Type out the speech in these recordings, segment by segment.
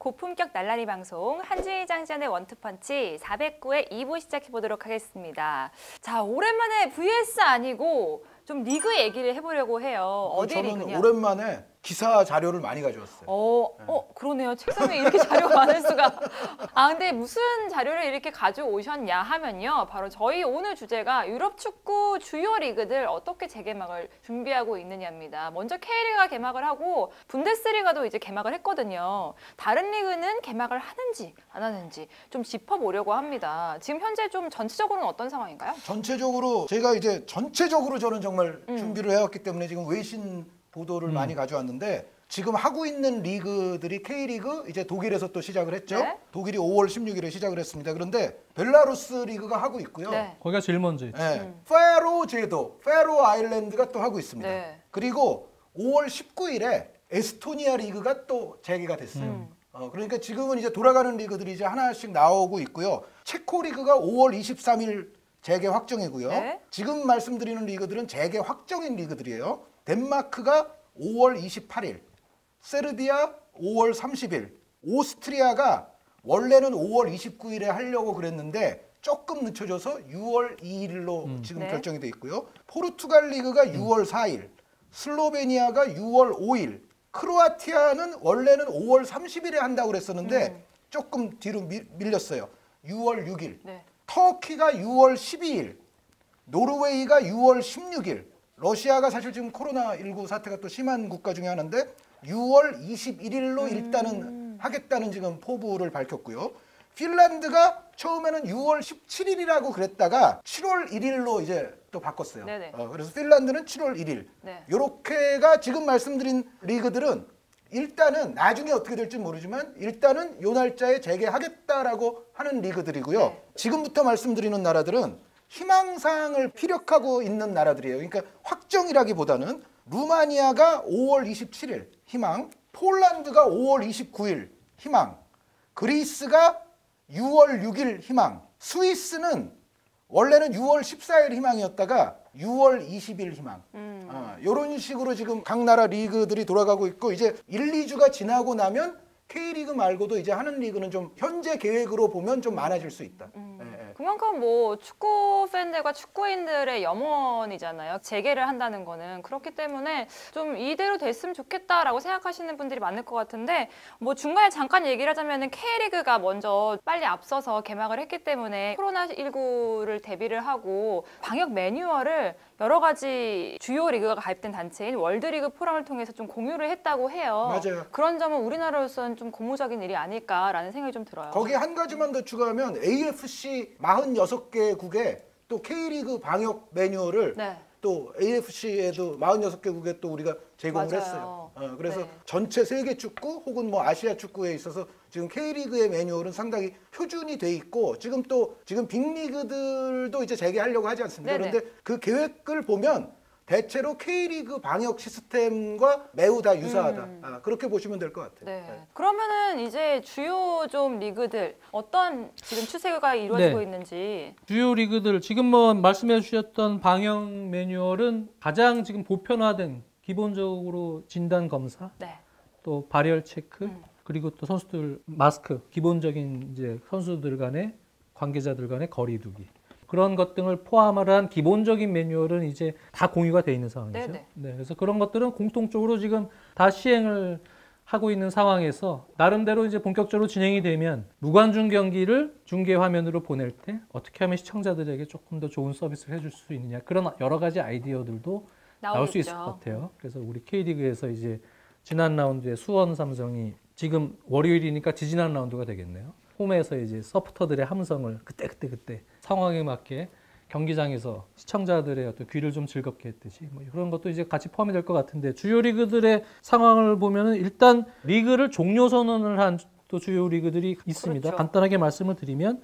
고품격 날라리 방송 한지희 장지현의 원투펀치 409회 2부 시작해 보도록 하겠습니다. 자, 오랜만에 vs 아니고 좀 리그 얘기를 해보려고 해요. 어디 저는 리그냐? 오랜만에 기사 자료를 많이 가져왔어요. 그러네요. 책상에 이렇게 자료가 많을 수가. 근데 무슨 자료를 이렇게 가져오셨냐 하면요. 바로 저희 오늘 주제가 유럽 축구 주요 리그들 어떻게 재개막을 준비하고 있느냐입니다. 먼저 K리그가 개막을 하고 분데스리가도 이제 개막을 했거든요. 다른 리그는 개막을 하는지 안 하는지 좀 짚어보려고 합니다. 지금 현재 좀 전체적으로는 어떤 상황인가요? 전체적으로 제가 이제 전체적으로 저는 정말 준비를 해왔기 때문에 지금 외신 보도를 많이 가져왔는데 지금 하고 있는 리그들이 K리그 이제 독일에서 또 시작을 했죠. 네. 독일이 5월 16일에 시작을 했습니다. 그런데 벨라루스 리그가 하고 있고요. 네. 거기가 제일 먼저 있죠. 네. 페로 제도, 페로 아일랜드가 또 하고 있습니다. 네. 그리고 5월 19일에 에스토니아 리그가 또 재개가 됐어요. 그러니까 지금은 이제 돌아가는 리그들이 이제 하나씩 나오고 있고요. 체코 리그가 5월 23일 재개 확정이고요. 네. 지금 말씀드리는 리그들은 재개 확정인 리그들이에요. 덴마크가 5월 28일, 세르비아 5월 30일, 오스트리아가 원래는 5월 29일에 하려고 그랬는데 조금 늦춰져서 6월 2일로 지금 네. 결정이 돼 있고요. 포르투갈 리그가 6월 4일, 슬로베니아가 6월 5일, 크로아티아는 원래는 5월 30일에 한다고 그랬었는데 조금 뒤로 밀렸어요. 6월 6일. 네. 터키가 6월 12일, 노르웨이가 6월 16일, 러시아가 사실 지금 코로나19 사태가 또 심한 국가 중에 하나인데 6월 21일로 일단은 하겠다는 지금 포부를 밝혔고요. 핀란드가 처음에는 6월 17일이라고 그랬다가 7월 1일로 이제 또 바꿨어요. 네네. 그래서 핀란드는 7월 1일. 네. 요렇게가 지금 말씀드린 리그들은 일단은 나중에 어떻게 될지 모르지만 일단은 요 날짜에 재개하겠다라고 하는 리그들이고요. 네. 지금부터 말씀드리는 나라들은 희망사항을 피력하고 있는 나라들이에요. 그러니까 확정이라기보다는 루마니아가 5월 27일 희망, 폴란드가 5월 29일 희망, 그리스가 6월 6일 희망, 스위스는 원래는 6월 14일 희망이었다가 6월 20일 희망. 이런 식으로 지금 각 나라 리그들이 돌아가고 있고 이제 1, 2주가 지나고 나면 K리그 말고도 이제 하는 리그는 좀 현재 계획으로 보면 좀 많아질 수 있다. 그만큼 뭐 축구 팬들과 축구인들의 염원이잖아요. 재개를 한다는 거는. 그렇기 때문에 좀 이대로 됐으면 좋겠다라고 생각하시는 분들이 많을 것 같은데 뭐 중간에 잠깐 얘기를 하자면은 K리그가 먼저 빨리 앞서서 개막을 했기 때문에 코로나19를 대비를 하고 방역 매뉴얼을 여러 가지 주요 리그가 가입된 단체인 월드리그 포럼을 통해서 좀 공유를 했다고 해요. 맞아요. 그런 점은 우리나라로서는 좀 고무적인 일이 아닐까라는 생각이 좀 들어요. 거기 한 가지만 더 추가하면 AFC 46개국에 또 K리그 방역 매뉴얼을 네. 또 AFC에도 46개국에 또 우리가 제공을 맞아요. 했어요. 그래서 네. 전체 세계 축구 혹은 뭐 아시아 축구에 있어서 지금 K리그의 매뉴얼은 상당히 표준이 돼 있고 지금 빅리그들도 이제 재개하려고 하지 않습니까? 네네. 그런데 그 계획을 보면 대체로 K리그 방역 시스템과 매우 다 유사하다. 그렇게 보시면 될 것 같아요. 네. 그러면은 이제 주요 좀 리그들 어떤 지금 추세가 이루어지고 네. 있는지. 주요 리그들 지금 뭐 말씀해 주셨던 방역 매뉴얼은 가장 지금 보편화된 기본적으로 진단 검사, 네. 또 발열 체크, 그리고 또 선수들 마스크, 기본적인 이제 선수들 간의 관계자들 간의 거리 두기. 그런 것 등을 포함을 한 기본적인 매뉴얼은 이제 다 공유가 돼 있는 상황이죠. 네네. 네, 그래서 그런 것들은 공통적으로 지금 다 시행을 하고 있는 상황에서 나름대로 이제 본격적으로 진행이 되면 무관중 경기를 중계 화면으로 보낼 때 어떻게 하면 시청자들에게 조금 더 좋은 서비스를 해줄 수 있느냐 그런 여러 가지 아이디어들도 나올 수 있을 것 같아요. 그래서 우리 K리그에서 이제 지난 라운드에 수원 삼성이 지금 월요일이니까 지지난 라운드가 되겠네요. 홈에서 이제 서포터들의 함성을 그때 상황에 맞게 경기장에서 시청자들의 어떤 귀를 좀 즐겁게 했듯이 뭐 그런 것도 이제 같이 포함이 될 것 같은데 주요 리그들의 상황을 보면은 일단 리그를 종료 선언을 한 또 주요 리그들이 있습니다. 그렇죠. 간단하게 말씀을 드리면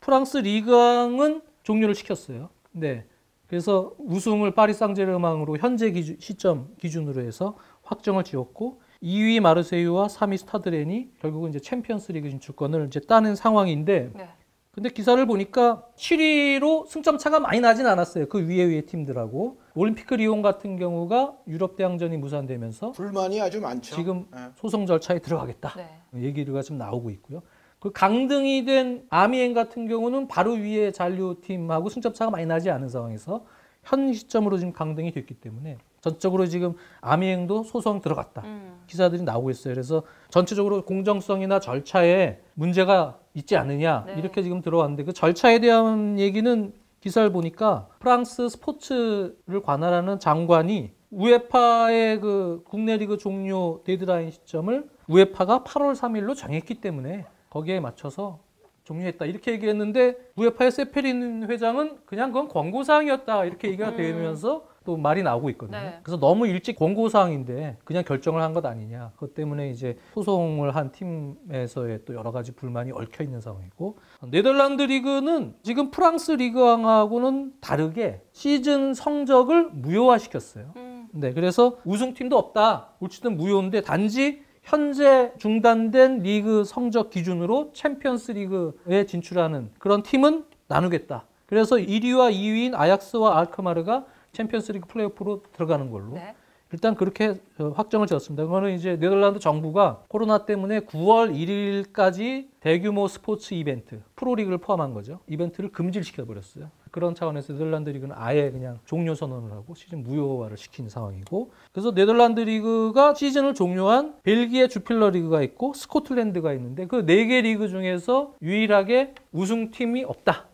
프랑스 리그왕은 종료를 시켰어요. 네. 그래서 우승을 파리 상제르맹으로 현재 시점 기준으로 해서 확정을 지었고 2위 마르세유와 3위 스타드렌이 결국은 이제 챔피언스 리그 진출권을 이제 따는 상황인데 네. 근데 기사를 보니까 7위로 승점 차가 많이 나진 않았어요. 그 위에 팀들하고. 올림픽 리옹 같은 경우가 유럽 대항전이 무산되면서 불만이 아주 많죠. 지금 네. 소송 절차에 들어가겠다. 네. 얘기가 좀 나오고 있고요. 그 강등이 된 아미행 같은 경우는 바로 위에 잔류팀하고 승점 차가 많이 나지 않은 상황에서 현 시점으로 지금 강등이 됐기 때문에 전적으로 지금 아미행도 소송 들어갔다. 기사들이 나오고 있어요. 그래서 전체적으로 공정성이나 절차에 문제가 있지 않느냐 네. 이렇게 지금 들어왔는데 그 절차에 대한 얘기는 기사를 보니까 프랑스 스포츠를 관할하는 장관이 우에파의 그 국내 리그 종료 데드라인 시점을 우에파가 8월 3일로 정했기 때문에 거기에 맞춰서 종료했다 이렇게 얘기했는데 우에파의 세페린 회장은 그냥 그건 권고사항이었다 이렇게 얘기가 되면서 또 말이 나오고 있거든요. 네. 그래서 너무 일찍 권고사항인데 그냥 결정을 한 것 아니냐. 그것 때문에 이제 소송을 한 팀에서의 또 여러 가지 불만이 얽혀 있는 상황이고 네덜란드 리그는 지금 프랑스 리그왕하고는 다르게 시즌 성적을 무효화시켰어요. 네, 그래서 우승팀도 없다. 올 시즌 무효인데 단지 현재 중단된 리그 성적 기준으로 챔피언스 리그에 진출하는 그런 팀은 나누겠다. 그래서 1위와 2위인 아약스와 알크마르가 챔피언스 리그 플레이오프로 들어가는 걸로 네. 일단 그렇게 확정을 지었습니다. 그거는 이제 네덜란드 정부가 코로나 때문에 9월 1일까지 대규모 스포츠 이벤트, 프로리그를 포함한 거죠. 이벤트를 금지를 시켜버렸어요. 그런 차원에서 네덜란드 리그는 아예 그냥 종료 선언을 하고 시즌 무효화를 시킨 상황이고 그래서 네덜란드 리그가 시즌을 종료한 벨기에 주필러 리그가 있고 스코틀랜드가 있는데 그 4개 리그 중에서 유일하게 우승팀이 없다.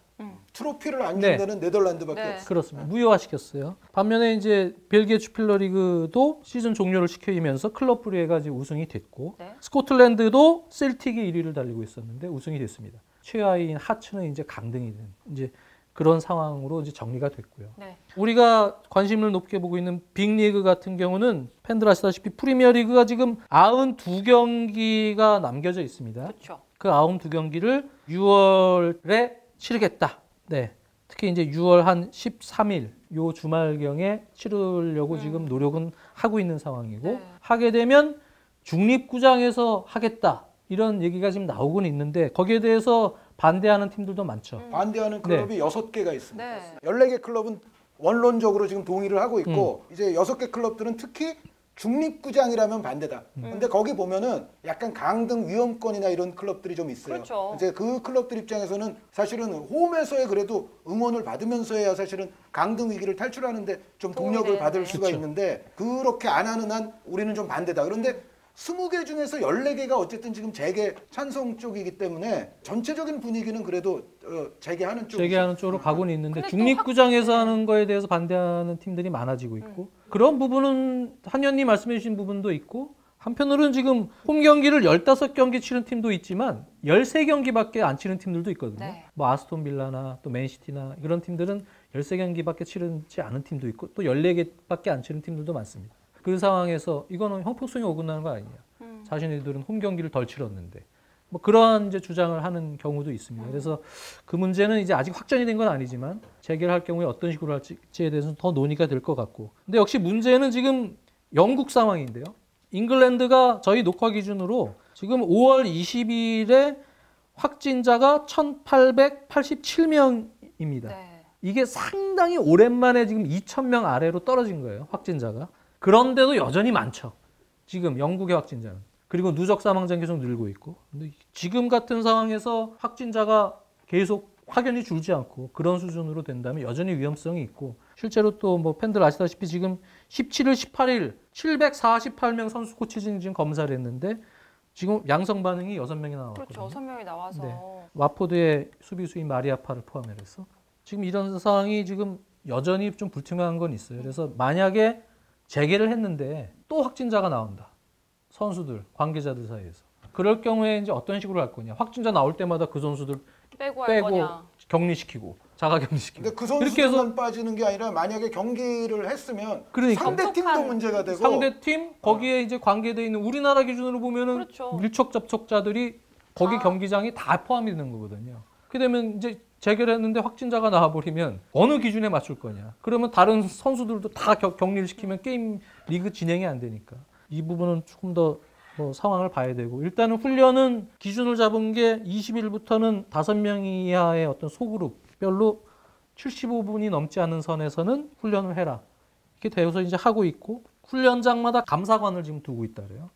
트로피를 안 네. 준다는 네덜란드밖에 네. 없어요. 그렇습니다. 무효화시켰어요. 반면에 이제 벨기에 주필러 리그도 시즌 종료를 시키면서 클럽 브리에가 이제 우승이 됐고 네. 스코틀랜드도 셀틱이 1위를 달리고 있었는데 우승이 됐습니다. 최하위인 하츠는 이제 강등이 된 이제 그런 상황으로 이제 정리가 됐고요. 네. 우리가 관심을 높게 보고 있는 빅리그 같은 경우는 팬들 아시다시피 프리미어 리그가 지금 92경기가 남겨져 있습니다. 그렇죠. 그 92경기를 6월에 치르겠다. 네. 특히 이제 6월 한 13일 요 주말경에 치르려고 지금 노력은 하고 있는 상황이고 네. 하게 되면 중립구장에서 하겠다. 이런 얘기가 지금 나오고는 있는데 거기에 대해서 반대하는 팀들도 많죠. 반대하는 클럽이 6개가 있습니다. 네. 14개 클럽은 원론적으로 지금 동의를 하고 있고 이제 6개 클럽들은 특히 중립구장이라면 반대다. 근데 거기 보면은 약간 강등 위험권이나 이런 클럽들이 좀 있어요. 그렇죠. 이제 그 클럽들 입장에서는 사실은 홈에서의 그래도 응원을 받으면서야 사실은 강등 위기를 탈출하는데 좀 도움이 동력을 받을 되는데. 수가 그렇죠. 있는데 그렇게 안 하는 한 우리는 좀 반대다. 그런데 20개 중에서 14개가 어쨌든 지금 재개 찬성 쪽이기 때문에 전체적인 분위기는 그래도 재개하는 쪽. 재개하는 쪽으로 가고는 있는데 근데 또 중립구장에서 하는 거에 대해서 반대하는 팀들이 많아지고 있고 그런 부분은 한현님 말씀해 주신 부분도 있고 한편으로는 지금 홈 경기를 15경기 치른 팀도 있지만 13경기밖에 안 치른 팀들도 있거든요. 네. 뭐 아스톤 빌라나 또 맨시티나 이런 팀들은 13경기밖에 치르지 않은 팀도 있고 또 14개밖에 안 치른 팀들도 많습니다. 그 상황에서 이거는 형평성이 어긋나는 거 아니냐. 자신들은 홈 경기를 덜 치렀는데 뭐 그러한 이제 주장을 하는 경우도 있습니다. 그래서 그 문제는 이제 아직 확정이 된 건 아니지만 재개를 할 경우에 어떤 식으로 할지에 대해서는 더 논의가 될 것 같고. 근데 역시 문제는 지금 영국 상황인데요. 잉글랜드가 저희 녹화 기준으로 지금 5월 20일에 확진자가 1,887명입니다. 네. 이게 상당히 오랜만에 지금 2,000명 아래로 떨어진 거예요. 확진자가. 그런데도 여전히 많죠. 지금 영국의 확진자는. 그리고 누적 사망자는 계속 늘고 있고. 근데 지금 같은 상황에서 확진자가 계속 확연히 줄지 않고 그런 수준으로 된다면 여전히 위험성이 있고 실제로 또 뭐 팬들 아시다시피 지금 17일, 18일 748명 선수 코치진 지금 검사를 했는데 지금 양성 반응이 6명이 나왔거든요. 그렇죠. 6명이 나와서. 네. 와포드의 수비수인 마리아파를 포함해서 지금 이런 상황이 지금 여전히 좀 불투명한 건 있어요. 그래서 만약에 재개를 했는데 또 확진자가 나온다. 선수들, 관계자들 사이에서. 그럴 경우에 이제 어떤 식으로 할 거냐. 확진자 나올 때마다 그 선수들 빼고 할 빼고 거냐. 격리시키고 자가 격리시키고. 근데 그 이렇게 해서 선수들만 빠지는 게 아니라 만약에 경기를 했으면 그러니까. 상대 팀도 접촉한 문제가 되고 상대팀 거기에 이제 관계돼 있는 우리나라 기준으로 보면은 그렇죠. 밀접 접촉자들이 거기 다. 경기장이 다 포함이 되는 거거든요. 그렇게 되면 이제 재결했는데 확진자가 나와버리면 어느 기준에 맞출 거냐. 그러면 다른 선수들도 다 격리를 시키면 게임 리그 진행이 안 되니까 이 부분은 조금 더 뭐 상황을 봐야 되고 일단은 훈련은 기준을 잡은 게 20일부터는 5명 이하의 어떤 소그룹별로 75분이 넘지 않은 선에서는 훈련을 해라. 이렇게 되어서 이제 하고 있고 훈련장마다 감사관을 지금 두고 있다 그래요.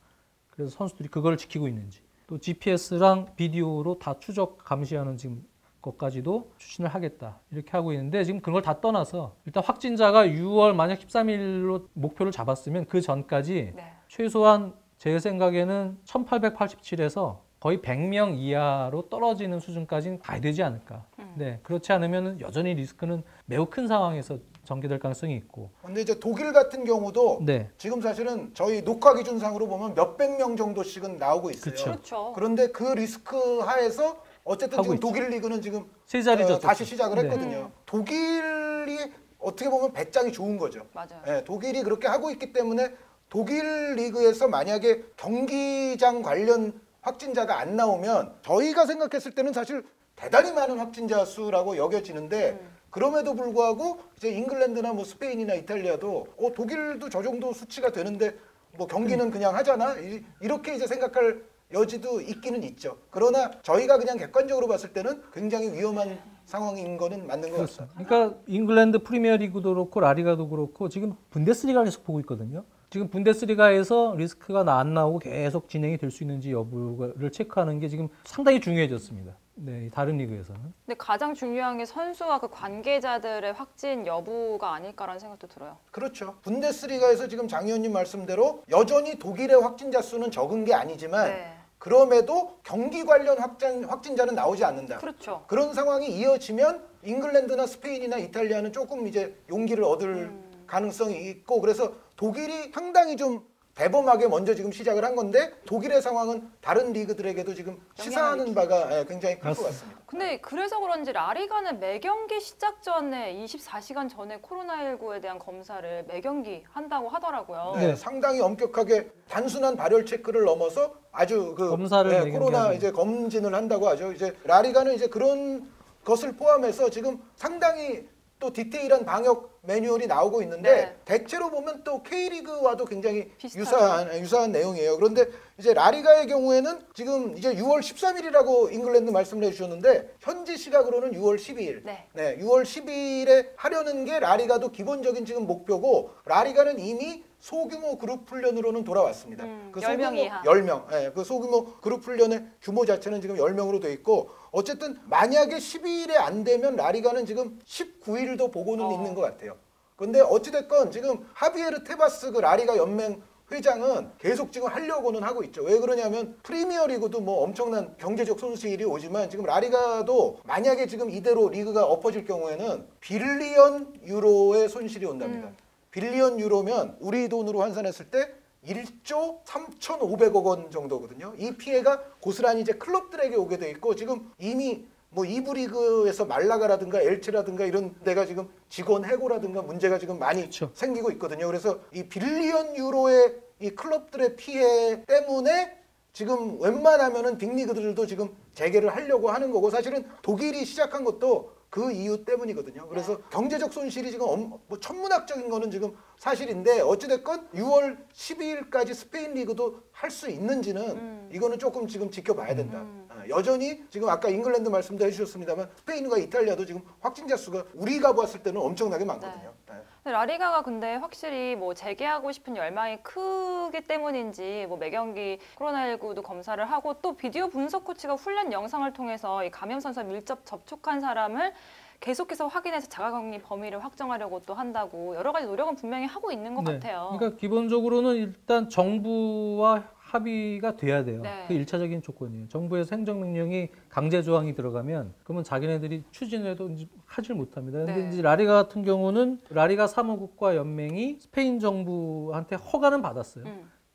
그래서 선수들이 그걸 지키고 있는지 또 GPS랑 비디오로 다 추적 감시하는 지금 것까지도 추진을 하겠다 이렇게 하고 있는데 지금 그걸 다 떠나서 일단 확진자가 6월 만약 13일로 목표를 잡았으면 그 전까지 네. 최소한 제 생각에는 1887에서 거의 100명 이하로 떨어지는 수준까지는 가야 되지 않을까. 네, 그렇지 않으면 여전히 리스크는 매우 큰 상황에서 전개될 가능성이 있고. 근데 이제 독일 같은 경우도 네, 지금 사실은 저희 녹화 기준상으로 보면 몇백 명 정도씩은 나오고 있어요. 그쵸. 그렇죠. 그런데 그 리스크 하에서 어쨌든 하고 지금 있죠. 독일 리그는 지금 세 자리죠. 다시 시작을 네. 했거든요. 독일이 어떻게 보면 배짱이 좋은 거죠. 맞아요. 예, 독일이 그렇게 하고 있기 때문에 독일 리그에서 만약에 경기장 관련 확진자가 안 나오면 저희가 생각했을 때는 사실 대단히 많은 확진자 수라고 여겨지는데 그럼에도 불구하고 이제 잉글랜드나 뭐 스페인이나 이탈리아도 독일도 저 정도 수치가 되는데 뭐 경기는 그냥 하잖아 이렇게 이제 생각할 여지도 있기는 있죠. 그러나 저희가 그냥 객관적으로 봤을 때는 굉장히 위험한 상황인 거는 맞는 것 같습니다. 그러니까 잉글랜드 프리미어리그도 그렇고 라리가도 그렇고 지금 분데스리가를 계속 보고 있거든요. 지금 분데스리가에서 리스크가 안 나오고 계속 진행이 될 수 있는지 여부를 체크하는 게 지금 상당히 중요해졌습니다. 네, 다른 리그에서는. 근데 가장 중요한 게 선수와 그 관계자들의 확진 여부가 아닐까라는 생각도 들어요. 그렇죠. 분데스리가에서 지금 장 의원님 말씀대로 여전히 독일의 확진자 수는 적은 게 아니지만 네. 그럼에도 경기 관련 확진자는 나오지 않는다. 그렇죠. 그런 상황이 이어지면 잉글랜드나 스페인이나 이탈리아는 조금 이제 용기를 얻을 가능성이 있고 그래서 독일이 상당히 좀 대범하게 먼저 지금 시작을 한 건데 독일의 상황은 다른 리그들에게도 지금 시사하는 바가 굉장히 클 것 같습니다. 근데 그래서 그런지 라리가는 매경기 시작 전에 24시간 전에 코로나19에 대한 검사를 매경기 한다고 하더라고요. 네, 네. 상당히 엄격하게 단순한 발열 체크를 넘어서 아주 그 검사를 매경기 코로나 하는. 이제 검진을 한다고 하죠. 이제 라리가는 이제 그런 것을 포함해서 지금 상당히 또 디테일한 방역 매뉴얼이 나오고 있는데 네. 대체로 보면 또 K리그와도 굉장히 비슷하죠. 유사한 내용이에요. 그런데 이제 라리가의 경우에는 지금 이제 6월 13일이라고 잉글랜드 말씀을 해주셨는데 현지 시각으로는 6월 12일. 네. 네, 6월 12일에 하려는 게 라리가도 기본적인 지금 목표고 라리가는 이미 소규모 그룹 훈련으로는 돌아왔습니다. 10명 이하. 10명. 예, 그 소규모 그룹 훈련의 규모 자체는 지금 10명으로 돼 있고 어쨌든 만약에 12일에 안 되면 라리가는 지금 19일도 보고는 있는 것 같아요. 근데 어찌됐건 지금 하비에르 테바스 그 라리가 연맹 회장은 계속 지금 하려고는 하고 있죠. 왜 그러냐면 프리미어리그도 뭐 엄청난 경제적 손실이 오지만 지금 라리가도 만약에 지금 이대로 리그가 엎어질 경우에는 빌리언 유로의 손실이 온답니다. 빌리언 유로면 우리 돈으로 환산했을 때 1조 3,500억 원 정도거든요. 이 피해가 고스란히 이제 클럽들에게 오게 돼 있고 지금 이미 뭐 2부 리그에서 말라가라든가 엘체라든가 이런 데가 지금 직원 해고라든가 문제가 지금 많이 그렇죠. 생기고 있거든요. 그래서 이 빌리언 유로의 이 클럽들의 피해 때문에 지금 웬만하면은 빅리그들도 지금 재개를 하려고 하는 거고 사실은 독일이 시작한 것도 그 이유 때문이거든요. 그래서 경제적 손실이 지금 뭐 천문학적인 거는 지금 사실인데 어찌됐건 6월 12일까지 스페인 리그도 할 수 있는지는 이거는 조금 지금 지켜봐야 된다. 여전히 지금 아까 잉글랜드 말씀도 해주셨습니다만 스페인과 이탈리아도 지금 확진자 수가 우리가 봤을 때는 엄청나게 많거든요. 네. 근데 라리가가 근데 확실히 뭐 재개하고 싶은 열망이 크기 때문인지 뭐 매경기 코로나19도 검사를 하고 또 비디오 분석 코치가 훈련 영상을 통해서 이 감염 선수와 밀접 접촉한 사람을 계속해서 확인해서 자가격리 범위를 확정하려고 또 한다고 여러 가지 노력은 분명히 하고 있는 것 같아요. 그러니까 기본적으로는 일단 정부와 합의가 돼야 돼요. 네. 그 1차적인 조건이에요. 정부에서 행정명령이 강제 조항이 들어가면 그러면 자기네들이 추진을 해도 하질 못합니다. 근데 네. 이제 라리가 같은 경우는 라리가 사무국과 연맹이 스페인 정부한테 허가는 받았어요.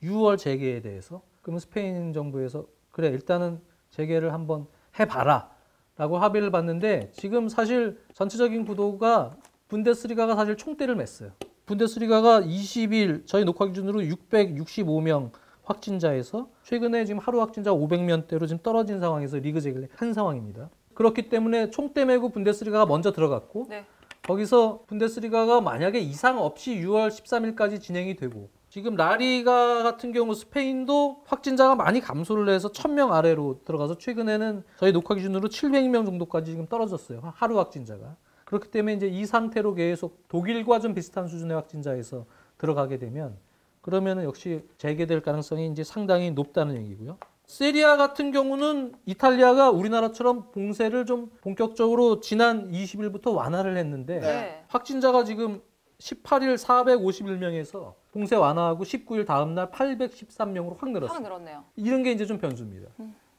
6월 재개에 대해서. 그러면 스페인 정부에서 그래 일단은 재개를 한번 해봐라 라고 합의를 봤는데 지금 사실 전체적인 구도가 분데스리가가 사실 총대를 맸어요. 분데스리가가 20일 저희 녹화 기준으로 665명 확진자에서 최근에 지금 하루 확진자 500명대로 지금 떨어진 상황에서 리그 재개를 한 상황입니다. 그렇기 때문에 총대 메고 분데스리가가 먼저 들어갔고 네. 거기서 분데스리가가 만약에 이상 없이 6월 13일까지 진행이 되고 지금 라리가 같은 경우 스페인도 확진자가 많이 감소를 해서 1000명 아래로 들어가서 최근에는 저희 녹화 기준으로 700명 정도까지 지금 떨어졌어요. 하루 확진자가. 그렇기 때문에 이제 이 상태로 계속 독일과 좀 비슷한 수준의 확진자에서 들어가게 되면 그러면은 역시 재개될 가능성이 이제 상당히 높다는 얘기고요. 세리아 같은 경우는 이탈리아가 우리나라처럼 봉쇄를 좀 본격적으로 지난 20일부터 완화를 했는데 네. 확진자가 지금 18일 451명에서 봉쇄 완화하고 19일 다음 날 813명으로 확 늘었어요. 확 늘었네요. 이런 게 이제 좀 변수입니다.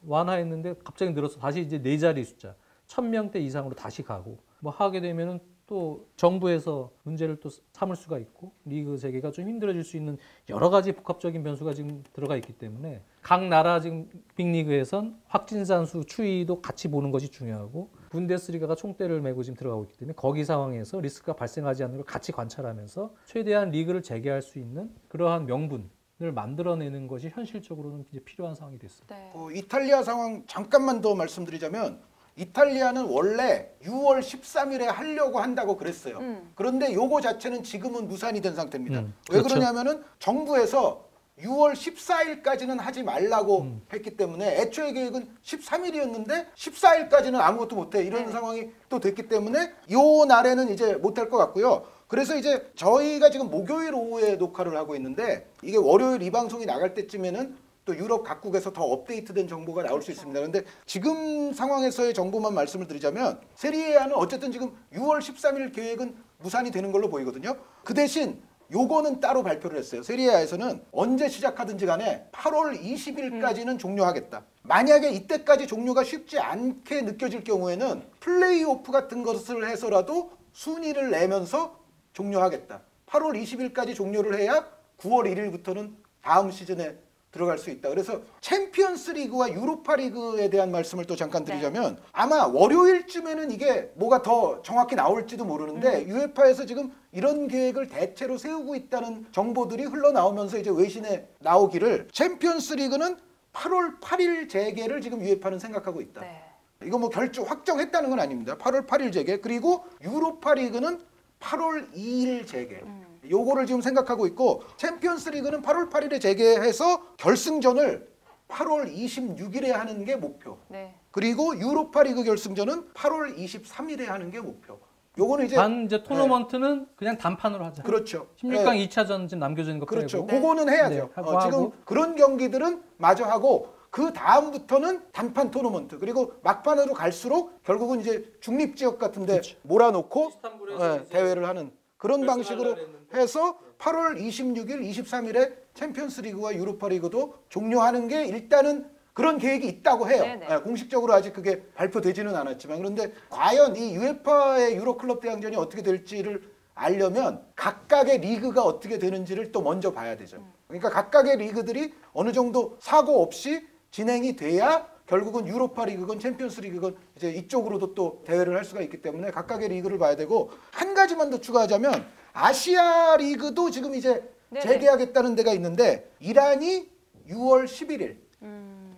완화했는데 갑자기 늘어서 다시 이제 네 자리 숫자 1000명대 이상으로 다시 가고 뭐 하게 되면은 또 정부에서 문제를 또 삼을 수가 있고 리그 재개가 좀 힘들어질 수 있는 여러 가지 복합적인 변수가 지금 들어가 있기 때문에 각 나라 지금 빅리그에선 확진자 수 추이도 같이 보는 것이 중요하고 분데스리가가 총대를 메고 지금 들어가고 있기 때문에 거기 상황에서 리스크가 발생하지 않는 걸 같이 관찰하면서 최대한 리그를 재개할 수 있는 그러한 명분을 만들어내는 것이 현실적으로는 이제 필요한 상황이 됐습니다. 네. 이탈리아 상황 잠깐만 더 말씀드리자면 이탈리아는 원래 6월 13일에 하려고 한다고 그랬어요. 그런데 요거 자체는 지금은 무산이 된 상태입니다. 왜 그렇죠. 그러냐면은 정부에서 6월 14일까지는 하지 말라고 했기 때문에 애초에 계획은 13일이었는데 14일까지는 아무것도 못해 이런 상황이 또 됐기 때문에 요 날에는 이제 못할 것 같고요. 그래서 이제 저희가 지금 목요일 오후에 녹화를 하고 있는데 이게 월요일 이 방송이 나갈 때쯤에는 또 유럽 각국에서 더 업데이트된 정보가 나올 수 있습니다. 그런데 지금 상황에서의 정보만 말씀을 드리자면 세리에A는 어쨌든 지금 6월 13일 계획은 무산이 되는 걸로 보이거든요. 그 대신 요거는 따로 발표를 했어요. 세리에A에서는 언제 시작하든지 간에 8월 20일까지는 종료하겠다. 만약에 이때까지 종료가 쉽지 않게 느껴질 경우에는 플레이오프 같은 것을 해서라도 순위를 내면서 종료하겠다. 8월 20일까지 종료를 해야 9월 1일부터는 다음 시즌에 들어갈 수 있다. 그래서 챔피언스 리그와 유로파 리그에 대한 말씀을 또 잠깐 드리자면 아마 월요일쯤에는 이게 뭐가 더 정확히 나올지도 모르는데 유에파에서 지금 이런 계획을 대체로 세우고 있다는 정보들이 흘러나오면서 이제 외신에 나오기를 챔피언스 리그는 8월 8일 재개를 지금 유에파는 생각하고 있다. 네. 이거 뭐 확정했다는 건 아닙니다. 8월 8일 재개. 그리고 유로파 리그는 8월 2일 재개. 요거를 지금 생각하고 있고 챔피언스 리그는 8월 8일에 재개해서 결승전을 8월 26일에 하는 게 목표. 네. 그리고 유로파 리그 결승전은 8월 23일에 하는 게 목표. 요거는 이제 단 이제 토너먼트는 그냥 단판으로 하자. 그렇죠. 16강 네. 2차전 지금 남겨져 있는 거 그렇죠. 빼고. 그거는 해야죠. 네, 하고 지금 하고. 그런 경기들은 마저 하고 그 다음부터는 단판 토너먼트 그리고 막판으로 갈수록 결국은 이제 중립 지역 같은데 그렇죠. 몰아놓고 이스탄불에서 이제 대회를 하는 그런 방식으로 결승하려고 했는데. 해서 8월 26일, 23일에 챔피언스 리그와 유로파 리그도 종료하는 게 일단은 그런 계획이 있다고 해요. 네네. 공식적으로 아직 그게 발표되지는 않았지만 그런데 과연 이 유에파의 유로클럽 대항전이 어떻게 될지를 알려면 각각의 리그가 어떻게 되는지를 또 먼저 봐야 되죠. 그러니까 각각의 리그들이 어느 정도 사고 없이 진행이 돼야 결국은 유로파 리그건 챔피언스 리그건 이제 이쪽으로도 또 대회를 할 수가 있기 때문에 각각의 리그를 봐야 되고 한 가지만 더 추가하자면 아시아 리그도 지금 이제 네네. 재개하겠다는 데가 있는데 이란이 6월 11일,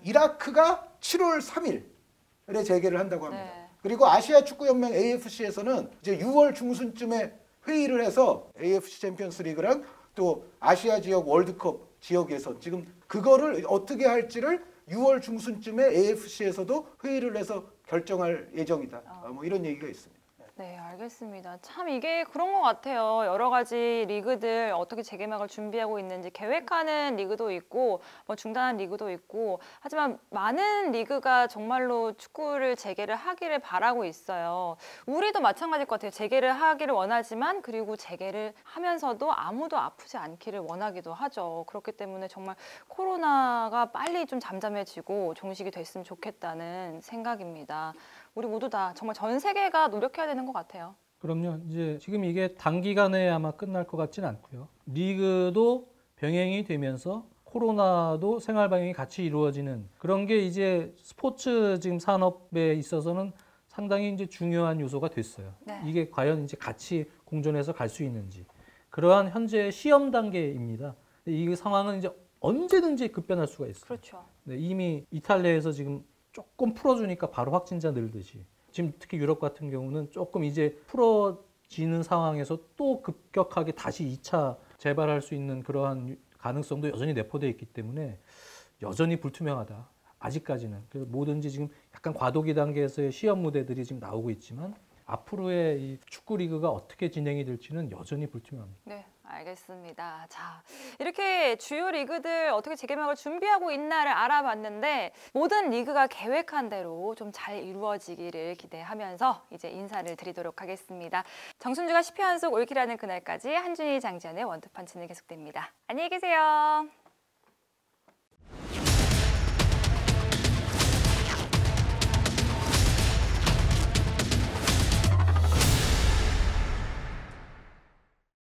이라크가 7월 3일에 재개를 한다고 합니다. 네. 그리고 아시아 축구 연맹 AFC에서는 이제 6월 중순쯤에 회의를 해서 AFC 챔피언스 리그랑 또 아시아 지역 월드컵 지역에서 지금 그거를 어떻게 할지를 6월 중순쯤에 AFC에서도 회의를 해서 결정할 예정이다. 뭐 이런 얘기가 있습니다. 네, 알겠습니다. 참 이게 그런 것 같아요. 여러 가지 리그들 어떻게 재개막을 준비하고 있는지 계획하는 리그도 있고 뭐 중단한 리그도 있고 하지만 많은 리그가 정말로 축구를 재개를 하기를 바라고 있어요. 우리도 마찬가지일 것 같아요. 재개를 하기를 원하지만 그리고 재개를 하면서도 아무도 아프지 않기를 원하기도 하죠. 그렇기 때문에 정말 코로나가 빨리 좀 잠잠해지고 종식이 됐으면 좋겠다는 생각입니다. 우리 모두 다 정말 전 세계가 노력해야 되는 것 같아요. 그럼요. 이제 지금 이게 단기간에 아마 끝날 것 같지는 않고요. 리그도 병행이 되면서 코로나도 생활 방역이 같이 이루어지는 그런 게 이제 스포츠 지금 산업에 있어서는 상당히 이제 중요한 요소가 됐어요. 네. 이게 과연 이제 같이 공존해서 갈 수 있는지 그러한 현재 시험 단계입니다. 이 상황은 이제 언제든지 급변할 수가 있어요. 그렇죠. 네, 이미 이탈리아에서 지금 조금 풀어주니까 바로 확진자 늘듯이 지금 특히 유럽 같은 경우는 조금 이제 풀어지는 상황에서 또 급격하게 다시 2차 재발할 수 있는 그러한 가능성도 여전히 내포되어 있기 때문에 여전히 불투명하다. 아직까지는. 그래서 뭐든지 지금 약간 과도기 단계에서의 시험 무대들이 지금 나오고 있지만 앞으로의 이 축구 리그가 어떻게 진행이 될지는 여전히 불투명합니다. 네, 알겠습니다. 자, 이렇게 주요 리그들 어떻게 재개막을 준비하고 있나를 알아봤는데 모든 리그가 계획한 대로 좀 잘 이루어지기를 기대하면서 이제 인사를 드리도록 하겠습니다. 정순주가 10회 연속 올킬하는 그날까지 한준희 장지연의 원투펀치는 계속됩니다. 안녕히 계세요.